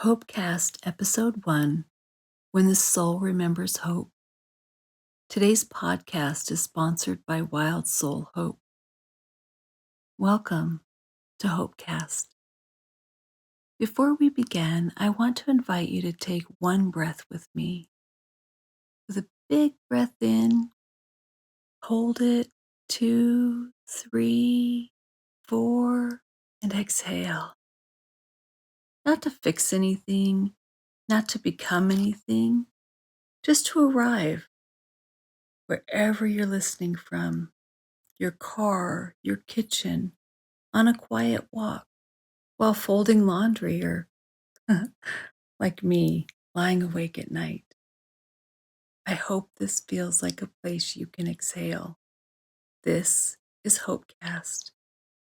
HOPECast Episode 1, When the Soul Remembers Hope. Today's podcast is sponsored by Wild Soul Hope. Welcome to HOPECast. Before we begin, I want to invite you to take one breath with me. With a big breath in, hold it, 2, 3, 4, and exhale. Not to fix anything, not to become anything, just to arrive wherever you're listening from, your car, your kitchen, on a quiet walk, while folding laundry, or like me, lying awake at night. I hope this feels like a place you can exhale. This is HOPECast,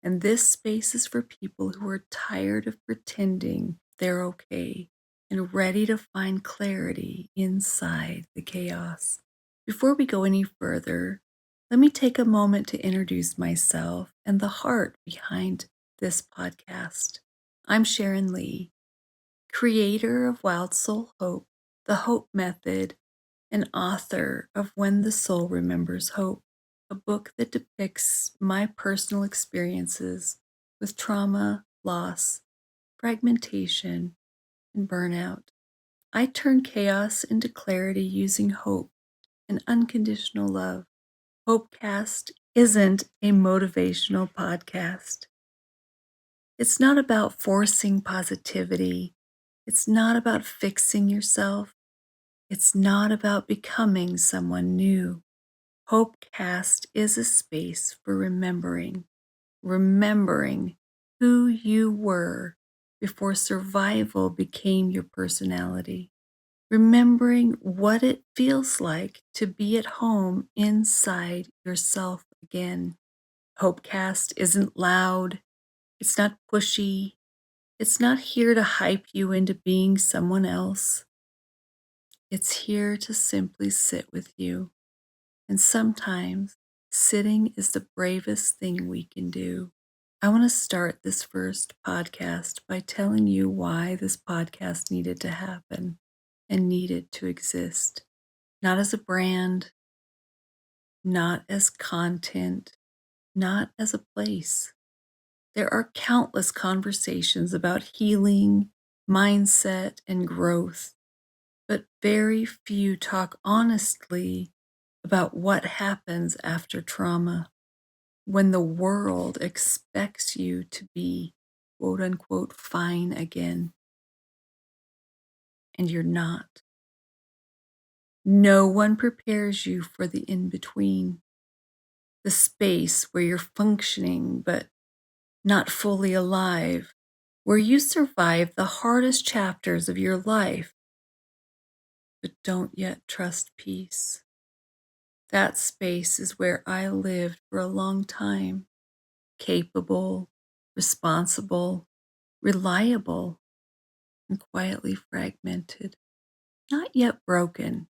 and this space is for people who are tired of pretending they're okay and ready to find clarity inside the chaos. Before we go any further, let me take a moment to introduce myself and the heart behind this podcast. I'm Sharon Lee, creator of Wild Soul Hope, the Hope Method, and author of When the Soul Remembers Hope, a book that depicts my personal experiences with trauma, loss, fragmentation, and burnout. I turn chaos into clarity using hope and unconditional love. HOPECast isn't a motivational podcast. It's not about forcing positivity. It's not about fixing yourself. It's not about becoming someone new. HOPECast is a space for remembering who you were before survival became your personality. Remembering what it feels like to be at home inside yourself again. HOPECast isn't loud, it's not pushy, it's not here to hype you into being someone else. It's here to simply sit with you. And sometimes sitting is the bravest thing we can do. I want to start this first podcast by telling you why this podcast needed to happen and needed to exist. Not as a brand, not as content, not as a place. There are countless conversations about healing, mindset, and growth, but very few talk honestly about what happens after trauma, when the world expects you to be, quote unquote, fine again, and you're not. No one prepares you for the in-between, the space where you're functioning but not fully alive, where you survive the hardest chapters of your life but don't yet trust peace. That space is where I lived for a long time, capable, responsible, reliable, and quietly fragmented. Not yet broken,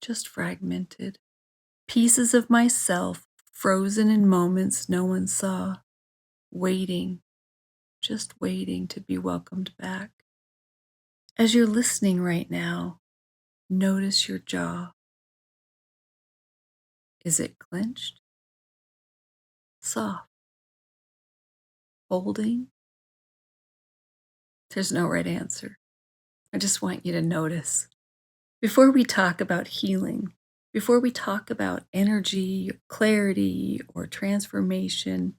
just fragmented. Pieces of myself frozen in moments no one saw, waiting, just waiting to be welcomed back. As you're listening right now, notice your jaw. Is it clenched? Soft? Holding? There's no right answer. I just want you to notice. Before we talk about healing, before we talk about energy, clarity, or transformation,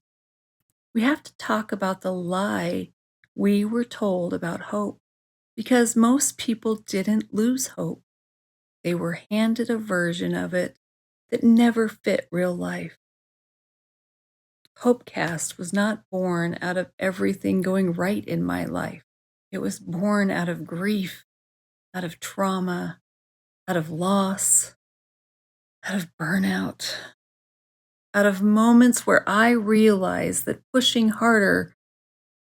we have to talk about the lie we were told about hope. Because most people didn't lose hope. They were handed a version of it that never fit real life. HOPECast was not born out of everything going right in my life. It was born out of grief, out of trauma, out of loss, out of burnout, out of moments where I realized that pushing harder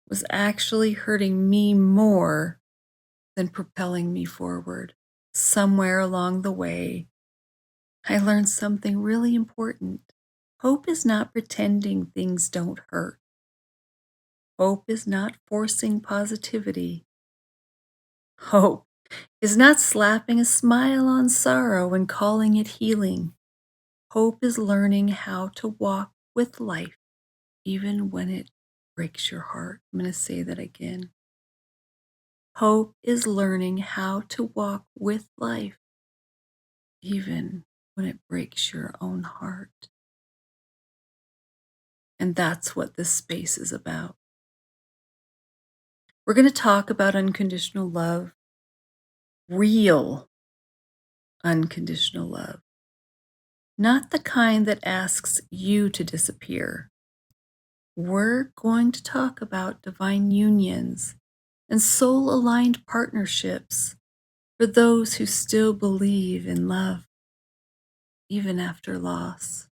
was actually hurting me more than propelling me forward. Somewhere along the way, I learned something really important. Hope is not pretending things don't hurt. Hope is not forcing positivity. Hope is not slapping a smile on sorrow and calling it healing. Hope is learning how to walk with life even when it breaks your heart. I'm going to say that again. Hope is learning how to walk with life even when it breaks your own heart. And that's what this space is about. We're going to talk about unconditional love, real unconditional love, not the kind that asks you to disappear. We're going to talk about divine unions and soul aligned partnerships for those who still believe in love, even after loss.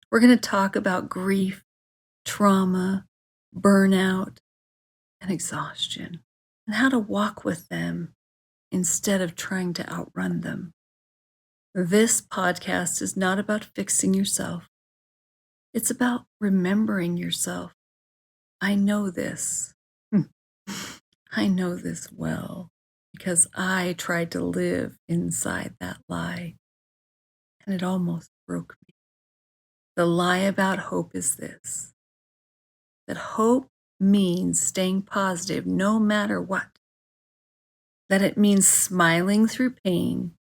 We're going to talk about grief, trauma, burnout, and exhaustion, and how to walk with them instead of trying to outrun them. This podcast is not about fixing yourself. It's about remembering yourself. I know this. I know this well because I tried to live inside that lie and it almost broke me. The lie about hope is this: that hope means staying positive no matter what, that it means smiling through pain,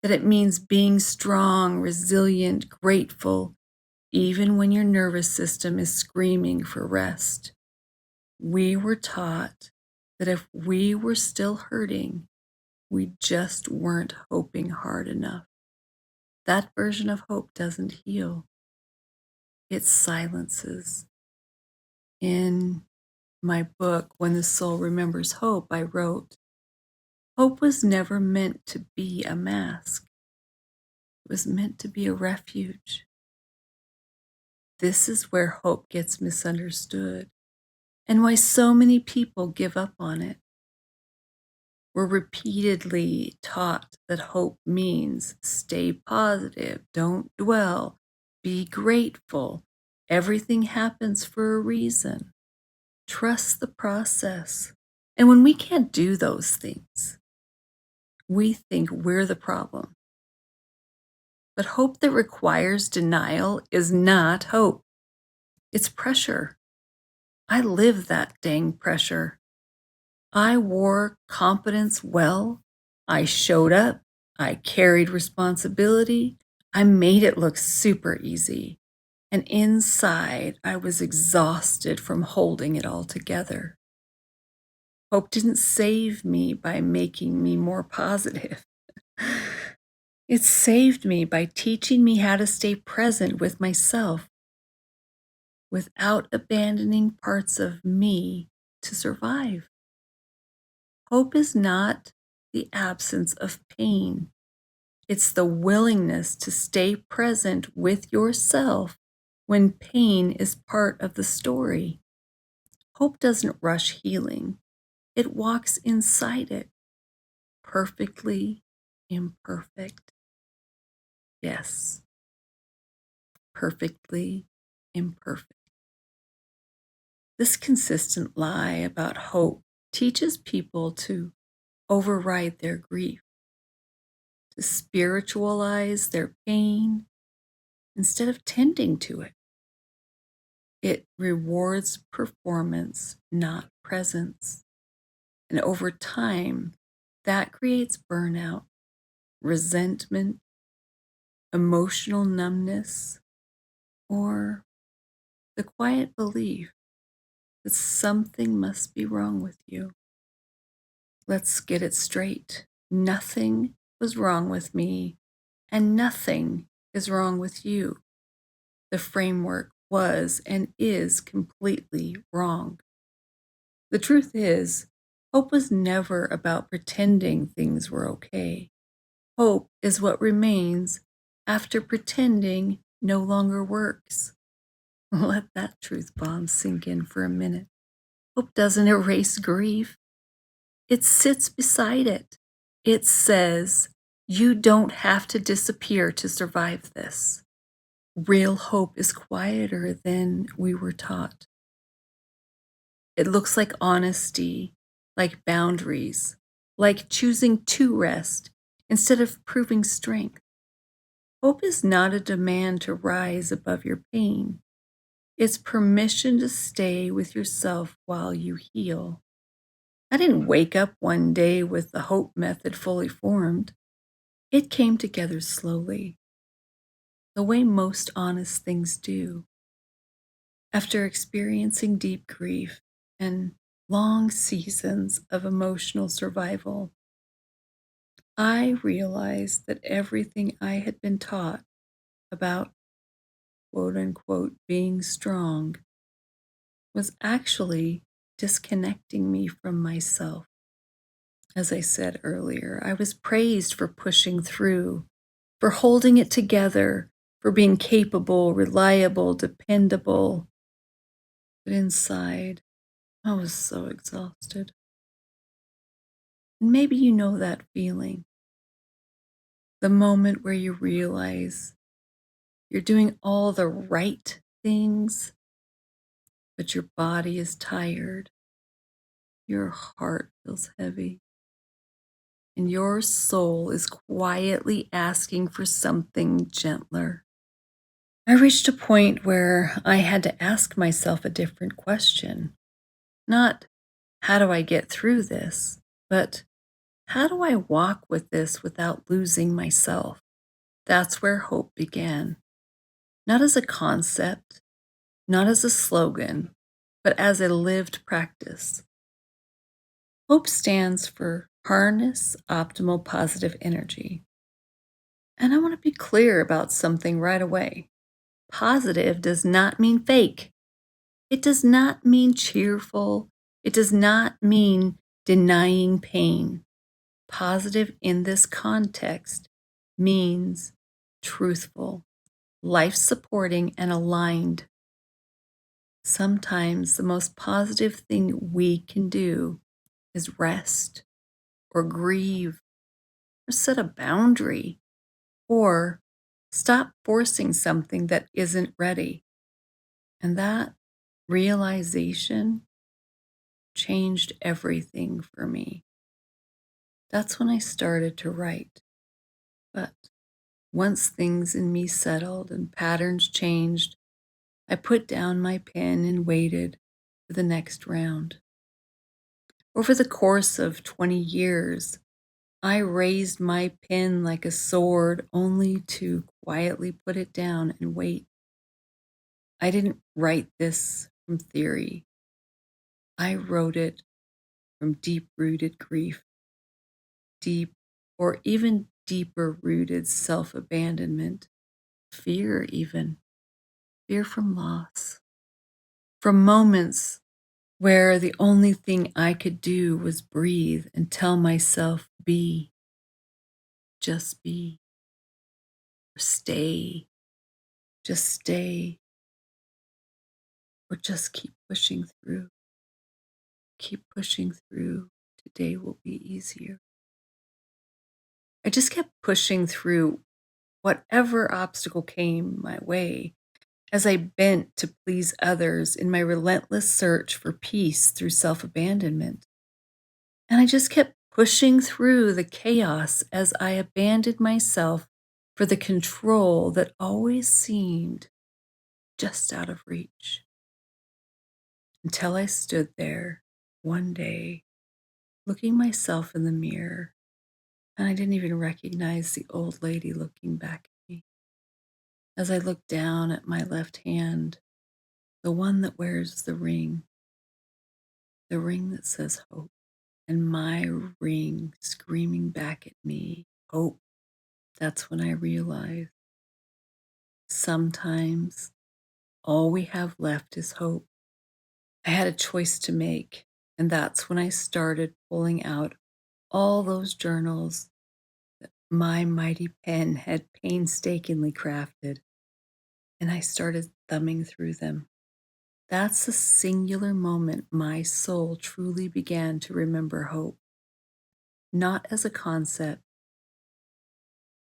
that it means being strong, resilient, grateful, even when your nervous system is screaming for rest. We were taught that if we were still hurting, we just weren't hoping hard enough. That version of hope doesn't heal, it silences. In my book, When the Soul Remembers Hope, I wrote, hope was never meant to be a mask. It was meant to be a refuge. This is where hope gets misunderstood and why so many people give up on it. We're repeatedly taught that hope means stay positive, don't dwell, be grateful. Everything happens for a reason. Trust the process. And when we can't do those things, we think we're the problem. But hope that requires denial is not hope. It's pressure. I live that dang pressure. I wore competence well. I showed up. I carried responsibility. I made it look super easy. And inside, I was exhausted from holding it all together. Hope didn't save me by making me more positive. It saved me by teaching me how to stay present with myself without abandoning parts of me to survive. Hope is not the absence of pain. It's the willingness to stay present with yourself when pain is part of the story. Hope doesn't rush healing. It walks inside it, perfectly imperfect. Yes, perfectly imperfect. This consistent lie about hope teaches people to override their grief, to spiritualize their pain instead of tending to it. It rewards performance, not presence. And over time, that creates burnout, resentment, emotional numbness, or the quiet belief that something must be wrong with you. Let's get it straight. Nothing was wrong with me, and nothing is wrong with you. The framework was and is completely wrong. The truth is, hope was never about pretending things were okay. Hope is what remains after pretending no longer works. Let that truth bomb sink in for a minute. Hope doesn't erase grief. It sits beside it. It says, you don't have to disappear to survive this. Real hope is quieter than we were taught. It looks like honesty, like boundaries, like choosing to rest instead of proving strength. Hope is not a demand to rise above your pain. It's permission to stay with yourself while you heal. I didn't wake up one day with the hope method fully formed. It came together slowly, the way most honest things do. After experiencing deep grief and long seasons of emotional survival, I realized that everything I had been taught about quote unquote being strong was actually disconnecting me from myself. As I said earlier, I was praised for pushing through, for holding it together, for being capable, reliable, dependable. But inside, I was so exhausted. And maybe you know that feeling, the moment where you realize you're doing all the right things, but your body is tired, your heart feels heavy, and your soul is quietly asking for something gentler. I reached a point where I had to ask myself a different question. Not, how do I get through this? But, how do I walk with this without losing myself? That's where hope began. Not as a concept, not as a slogan, but as a lived practice. Hope stands for Harness Optimal Positive Energy. And I want to be clear about something right away. Positive does not mean fake. It does not mean cheerful. It does not mean denying pain. Positive in this context means truthful, life supporting, and aligned. Sometimes the most positive thing we can do is rest or grieve or set a boundary or stop forcing something that isn't ready. And that realization changed everything for me. That's when I started to write. But once things in me settled and patterns changed, I put down my pen and waited for the next round. Over the course of 20 years, I raised my pen like a sword only to quietly put it down and wait. I didn't write this from theory. I wrote it from deep rooted grief, deep or even deeper rooted self abandonment, fear, even fear from loss, from moments where the only thing I could do was breathe and tell myself, be, just be, or stay, just stay, or just keep pushing through. Keep pushing through. Today will be easier. I just kept pushing through whatever obstacle came my way as I bent to please others in my relentless search for peace through self abandonment. And I just kept pushing through the chaos as I abandoned myself for the control that always seemed just out of reach. Until I stood there one day, looking myself in the mirror, and I didn't even recognize the old lady looking back at me. As I looked down at my left hand, the one that wears the ring that says hope, and my ring screaming back at me, hope. That's when I realized sometimes all we have left is hope. I had a choice to make, and that's when I started pulling out all those journals that my mighty pen had painstakingly crafted, and I started thumbing through them. That's the singular moment my soul truly began to remember hope, not as a concept,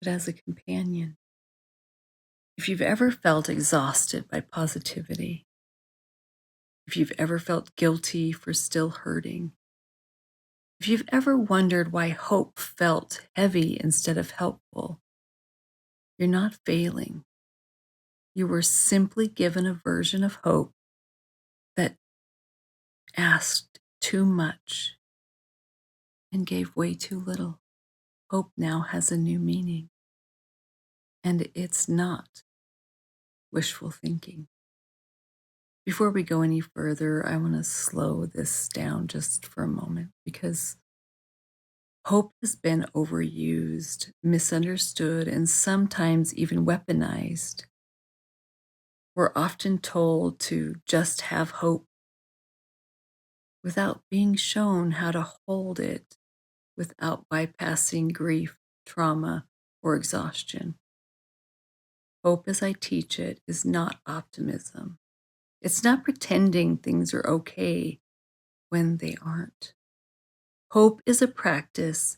but as a companion. If you've ever felt exhausted by positivity, if you've ever felt guilty for still hurting, If you've ever wondered why hope felt heavy instead of helpful, you're not failing. You were simply given a version of hope that asked too much and gave way too little. Hope now has a new meaning, and it's not wishful thinking. Before we go any further, I want to slow this down just for a moment because hope has been overused, misunderstood, and sometimes even weaponized. We're often told to just have hope without being shown how to hold it without bypassing grief, trauma, or exhaustion. Hope, as I teach it, is not optimism. It's not pretending things are okay when they aren't. Hope is a practice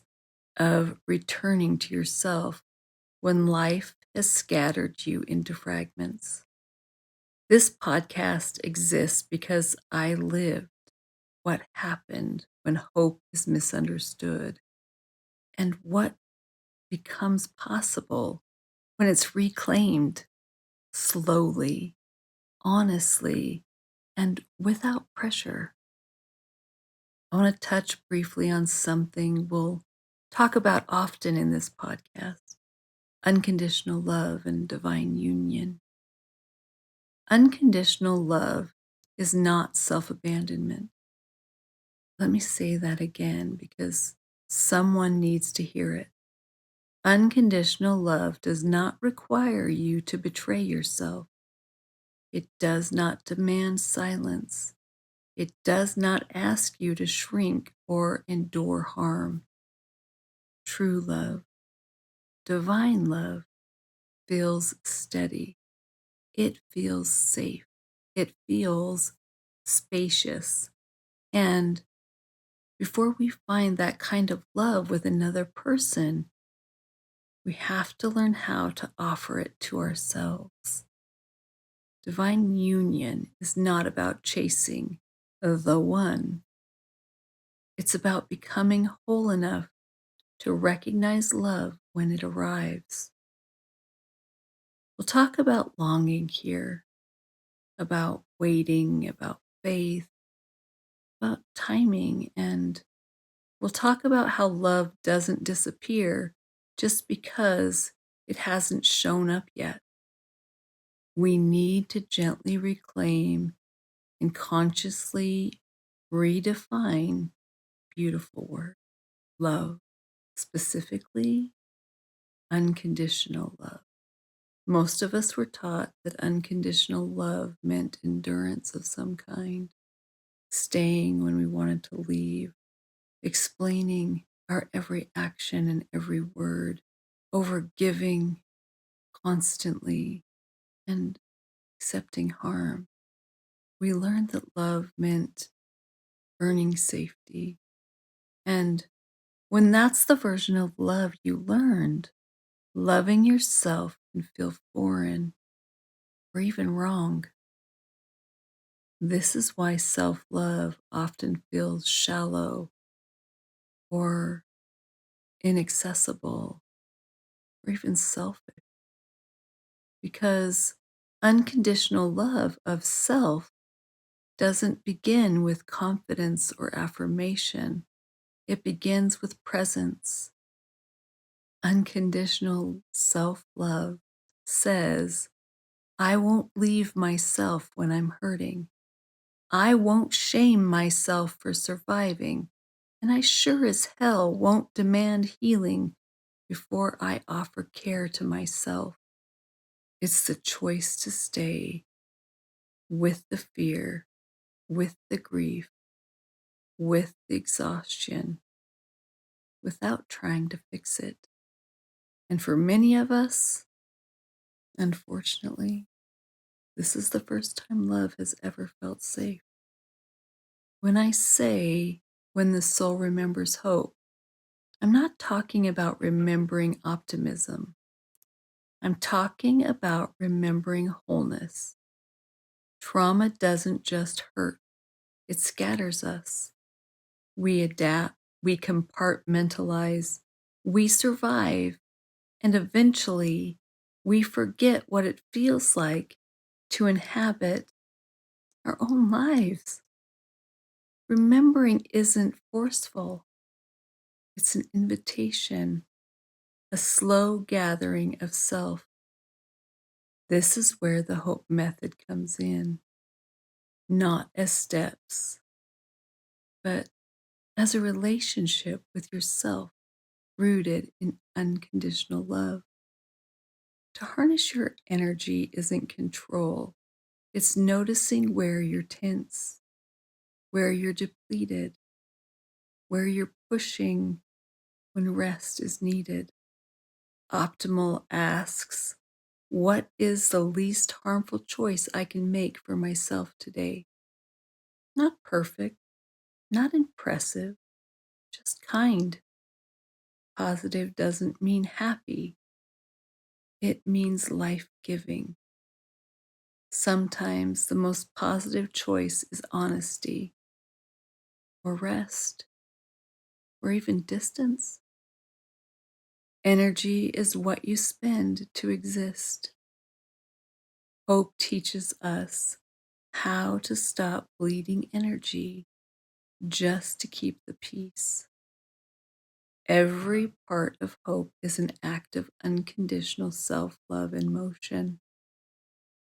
of returning to yourself when life has scattered you into fragments. This podcast exists because I lived what happened when hope is misunderstood and what becomes possible when it's reclaimed slowly, honestly, and without pressure. I want to touch briefly on something we'll talk about often in this podcast: unconditional love and divine union. Unconditional love is not self abandonment. Let me say that again because someone needs to hear it. Unconditional love does not require you to betray yourself. It does not demand silence. It does not ask you to shrink or endure harm. True love, divine love, feels steady. It feels safe. It feels spacious. And before we find that kind of love with another person, we have to learn how to offer it to ourselves. Divine union is not about chasing the one. It's about becoming whole enough to recognize love when it arrives. We'll talk about longing here, about waiting, about faith, about timing, and we'll talk about how love doesn't disappear just because it hasn't shown up yet. We need to gently reclaim and consciously redefine beautiful word, love, specifically unconditional love. Most of us were taught that unconditional love meant endurance of some kind, staying when we wanted to leave, explaining our every action and every word, overgiving constantly, and accepting harm. We learned that love meant earning safety. And when that's the version of love you learned, loving yourself can feel foreign or even wrong. This is why self-love often feels shallow or inaccessible or even selfish, because unconditional love of self doesn't begin with confidence or affirmation. It begins with presence. Unconditional self-love says, I won't leave myself when I'm hurting. I won't shame myself for surviving, and I sure as hell won't demand healing before I offer care to myself. It's the choice to stay with the fear, with the grief, with the exhaustion, without trying to fix it. And for many of us, unfortunately, this is the first time love has ever felt safe. When I say, when the soul remembers hope, I'm not talking about remembering optimism. I'm talking about remembering wholeness. Trauma doesn't just hurt, it scatters us. We adapt, We compartmentalize, we survive, and eventually we forget what it feels like to inhabit our own lives. Remembering isn't forceful, it's an invitation, a slow gathering of self. This is where the hope method comes in, not as steps, but as a relationship with yourself rooted in unconditional love. To harness your energy isn't control, it's noticing where you're tense, where you're depleted, where you're pushing when rest is needed. Optimal asks, what is the least harmful choice I can make for myself today? Not perfect, not impressive, just kind. Positive doesn't mean happy, it means life giving. Sometimes the most positive choice is honesty, or rest, or even distance. Energy is what you spend to exist. Hope teaches us how to stop bleeding energy just to keep the peace. Every part of hope is an act of unconditional self-love in motion.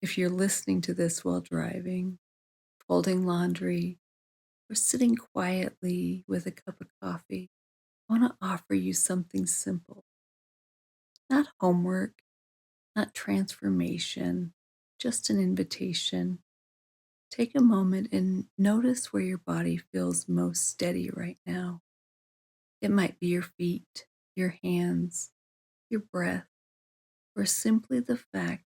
If you're listening to this while driving, folding laundry, or sitting quietly with a cup of coffee, I want to offer you something simple. Not homework, not transformation, just an invitation. Take a moment and notice where your body feels most steady right now. It might be your feet, your hands, your breath, or simply the fact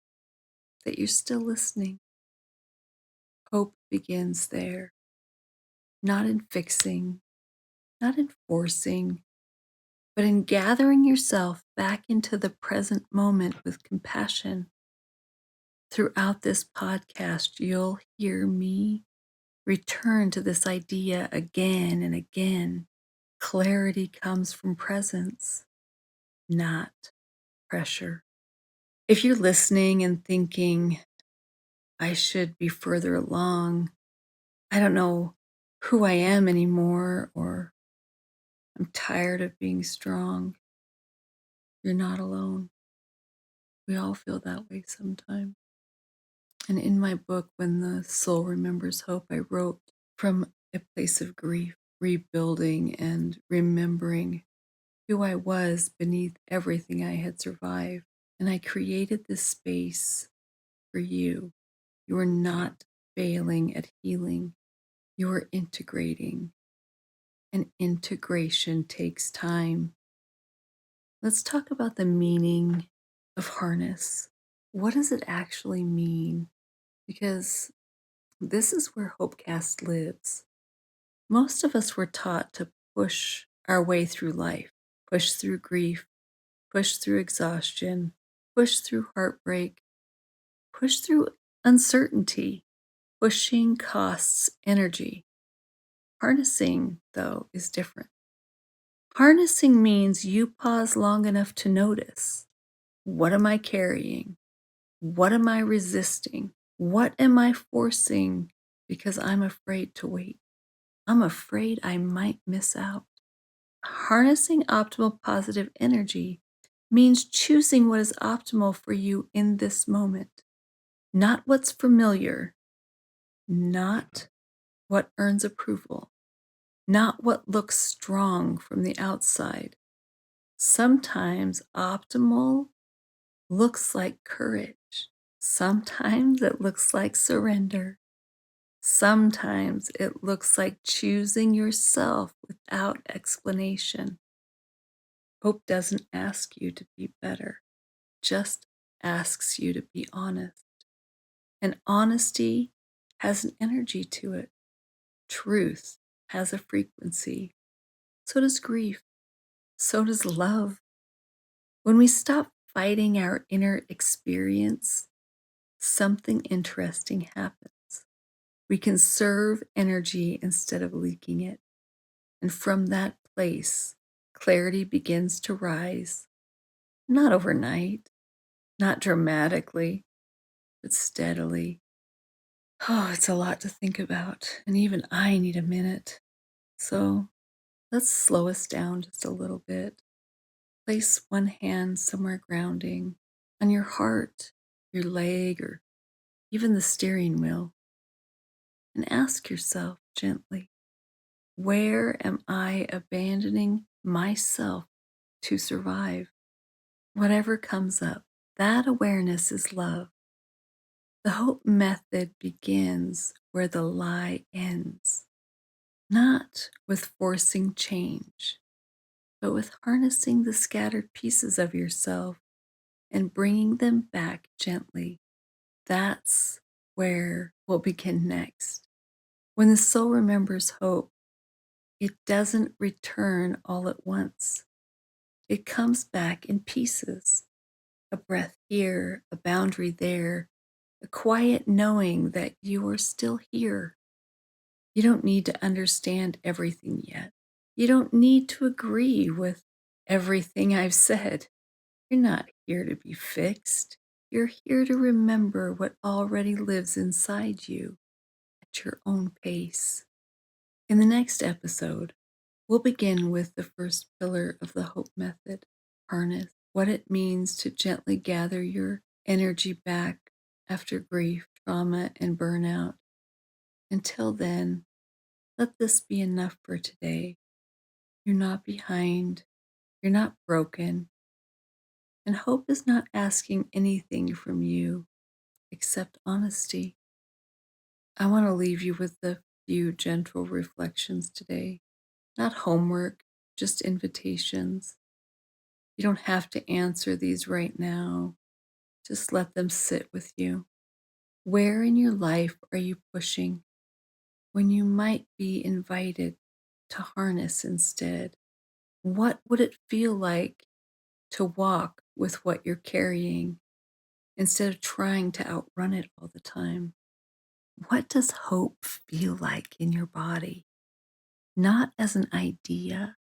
that you're still listening. Hope begins there, not in fixing, not in forcing, but in gathering yourself back into the present moment with compassion. Throughout this podcast, you'll hear me return to this idea again and again. Clarity comes from presence, not pressure. If you're listening and thinking, I should be further along, I don't know who I am anymore, or I'm tired of being strong, you're not alone. We all feel that way sometimes. And in my book, When the Soul Remembers Hope, I wrote from a place of grief, rebuilding and remembering who I was beneath everything I had survived. And I created this space for you. You are not failing at healing, you are integrating. And integration takes time. Let's talk about the meaning of harness. What does it actually mean? Because this is where HOPECast lives. Most of us were taught to push our way through life, push through grief, push through exhaustion, push through heartbreak, push through uncertainty. Pushing costs energy. Harnessing, though, is different. Harnessing means you pause long enough to notice, what am I carrying? What am I resisting? What am I forcing because I'm afraid to wait? I'm afraid I might miss out. Harnessing optimal positive energy means choosing what is optimal for you in this moment, not what's familiar, not what earns approval, not what looks strong from the outside. Sometimes optimal looks like courage. Sometimes it looks like surrender. Sometimes it looks like choosing yourself without explanation. Hope doesn't ask you to be better, just asks you to be honest. And honesty has an energy to it. Truth has a frequency. So does grief. So does love. When we stop fighting our inner experience, something interesting happens. We conserve energy instead of leaking it. And from that place, clarity begins to rise, not overnight, not dramatically, but steadily. Oh, it's a lot to think about, and even I need a minute. So let's slow us down just a little bit. Place one hand somewhere grounding on your heart, your leg, or even the steering wheel, and ask yourself gently, where am I abandoning myself to survive? Whatever comes up, that awareness is love. The hope method begins where the lie ends, not with forcing change, but with harnessing the scattered pieces of yourself and bringing them back gently. That's where we'll begin next. When the soul remembers hope, it doesn't return all at once. It comes back in pieces, a breath here, a boundary there, a quiet knowing that you are still here. You don't need to understand everything yet. You don't need to agree with everything I've said. You're not here to be fixed. You're here to remember what already lives inside you at your own pace. In the next episode, we'll begin with the first pillar of the Hope Method, harness, what it means to gently gather your energy back after grief, trauma, and burnout. Until then, let this be enough for today. You're not behind, you're not broken, and hope is not asking anything from you except honesty. I want to leave you with a few gentle reflections today. Not homework, just invitations. You don't have to answer these right now. Just let them sit with you. Where in your life are you pushing when you might be invited to harness instead? What would it feel like to walk with what you're carrying instead of trying to outrun it all the time? What does hope feel like in your body? Not as an idea,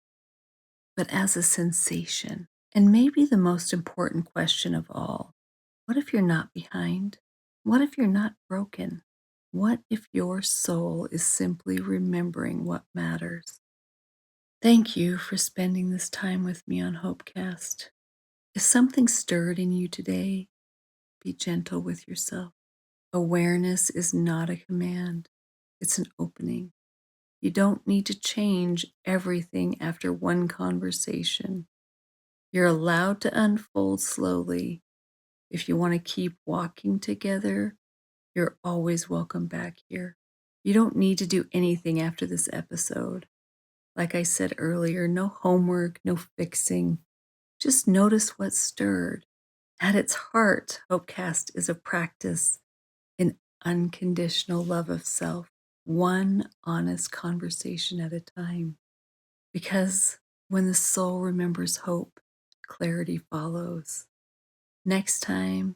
but as a sensation. And maybe the most important question of all, what if you're not behind? What if you're not broken? What if your soul is simply remembering what matters? Thank you for spending this time with me on HopeCast. If something stirred in you today, be gentle with yourself. Awareness is not a command, it's an opening. You don't need to change everything after one conversation. You're allowed to unfold slowly. If you want to keep walking together, you're always welcome back here. You don't need to do anything after this episode. Like I said earlier, no homework, no fixing. Just notice what stirred. At its heart, HopeCast is a practice in unconditional love of self, one honest conversation at a time. Because when the soul remembers hope, clarity follows. Next time,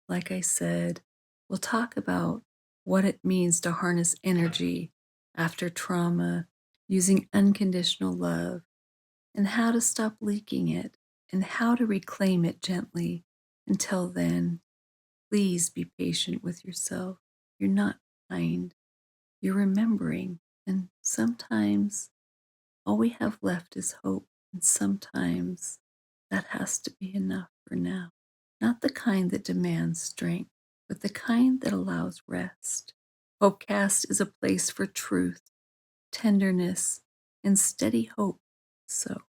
like I said, we'll talk about what it means to harness energy after trauma using unconditional love and how to stop leaking it and how to reclaim it gently. Until then, please be patient with yourself. You're not behind, you're remembering. And sometimes all we have left is hope. And sometimes that has to be enough for now. Not the kind that demands strength, but the kind that allows rest. Hopecast is a place for truth, tenderness, and steady hope. So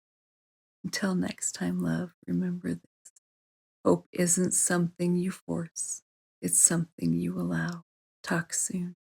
until next time, love, remember this. Hope isn't something you force, it's something you allow. Talk soon.